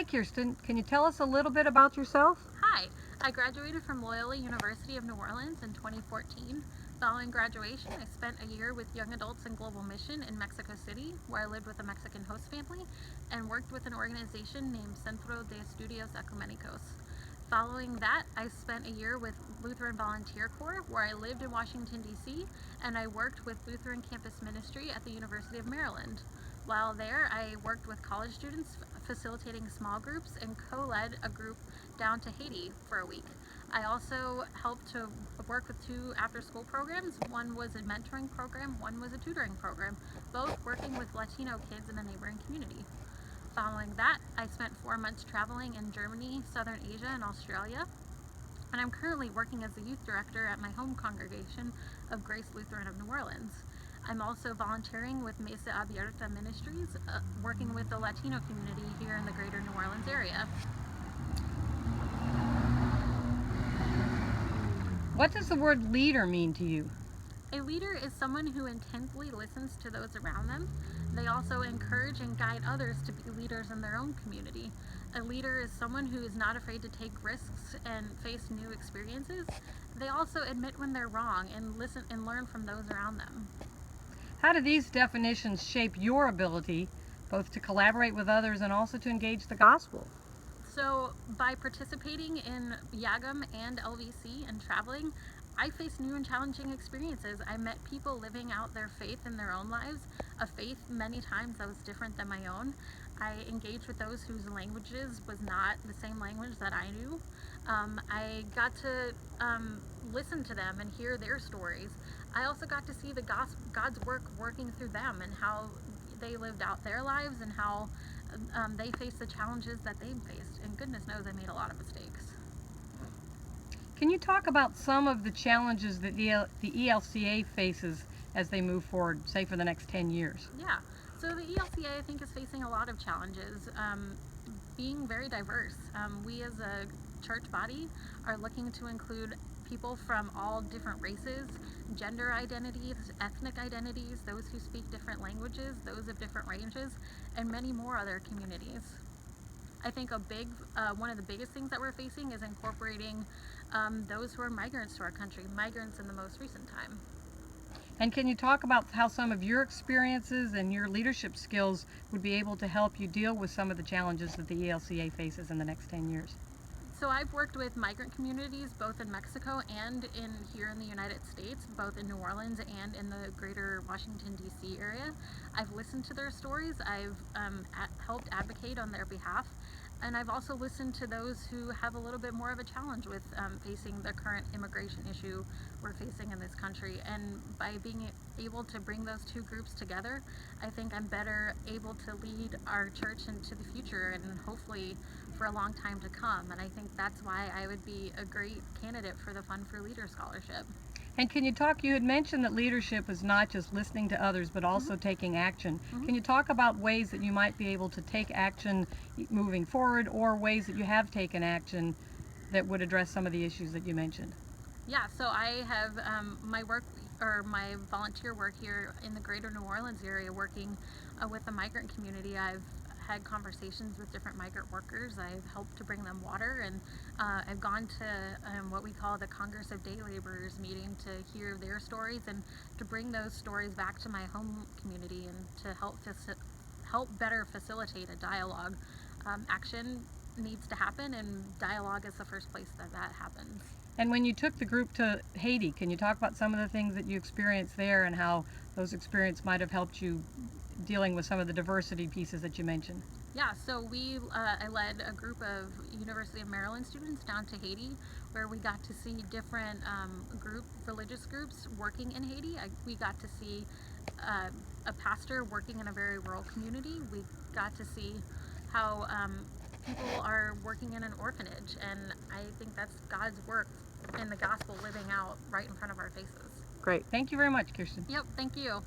Hi Kirsten, can you tell us a little bit about yourself? Hi, I graduated from Loyola University of New Orleans in 2014. Following graduation, I spent a year with Young Adults in Global Mission in Mexico City, where I lived with a Mexican host family and worked with an organization named Centro de Estudios Ecumenicos. Following that, I spent a year with Lutheran Volunteer Corps, where I lived in Washington, D.C., and I worked with Lutheran Campus Ministry at the University of Maryland. While there, I worked with college students facilitating small groups and co-led a group down to Haiti for a week. I also helped to work with two after-school programs. One was a mentoring program, one was a tutoring program, both working with Latino kids in a neighboring community. Following that, I spent 4 months traveling in Germany, Southern Asia, and Australia. And I'm currently working as the youth director at my home congregation of Grace Lutheran of New Orleans. I'm also volunteering with Mesa Abierta Ministries, working with the Latino community here in the greater New Orleans area. What does the word leader mean to you? A leader is someone who intently listens to those around them. They also encourage and guide others to be leaders in their own community. A leader is someone who is not afraid to take risks and face new experiences. They also admit when they're wrong and listen and learn from those around them. How do these definitions shape your ability both to collaborate with others and also to engage the gospel? So by participating in YAGM and LVC and traveling, I faced new and challenging experiences. I met people living out their faith in their own lives, a faith many times that was different than my own. I engaged with those whose languages was not the same language that I knew. I got to listen to them and hear their stories. I also got to see the God's work working through them and how they lived out their lives and how they faced the challenges that they faced. And goodness knows I made a lot of mistakes. Can you talk about some of the challenges that the ELCA faces as they move forward, say for the next 10 years? Yeah, so the ELCA I think is facing a lot of challenges. Being very diverse. We as a church body are looking to include people from all different races, gender identities, ethnic identities, those who speak different languages, those of different ranges, and many more other communities. I think one of the biggest things that we're facing is incorporating those who are migrants to our country, migrants in the most recent time. And can you talk about how some of your experiences and your leadership skills would be able to help you deal with some of the challenges that the ELCA faces in the next 10 years? So I've worked with migrant communities both in Mexico and here in the United States, both in New Orleans and in the greater Washington, D.C. area. I've listened to their stories, I've helped advocate on their behalf, and I've also listened to those who have a little bit more of a challenge with facing the current immigration issue we're facing in this country. And by being able to bring those two groups together, I think I'm better able to lead our church into the future and hopefully for a long time to come. And I think that's why I would be a great candidate for the Fund for Leaders Scholarship. And can you talk, you had mentioned that leadership is not just listening to others, but also taking action. Can you talk about ways that you might be able to take action moving forward, or ways that you have taken action that would address some of the issues that you mentioned? Yeah, so I have my volunteer work here in the greater New Orleans area working with the migrant community. I've had conversations with different migrant workers. I've helped to bring them water, and I've gone to what we call the Congress of Day Laborers meeting to hear their stories and to bring those stories back to my home community and to help better facilitate a dialogue. Action needs to happen, and dialogue is the first place that happens. And when you took the group to Haiti, can you talk about some of the things that you experienced there and how those experiences might have helped you dealing with some of the diversity pieces that you mentioned? Yeah, so I led a group of University of Maryland students down to Haiti, where we got to see different religious groups working in Haiti. We got to see a pastor working in a very rural community. We got to see how people are working in an orphanage, and I think that's God's work and the gospel living out right in front of our faces. Great. Thank you very much, Kirsten. Yep, thank you.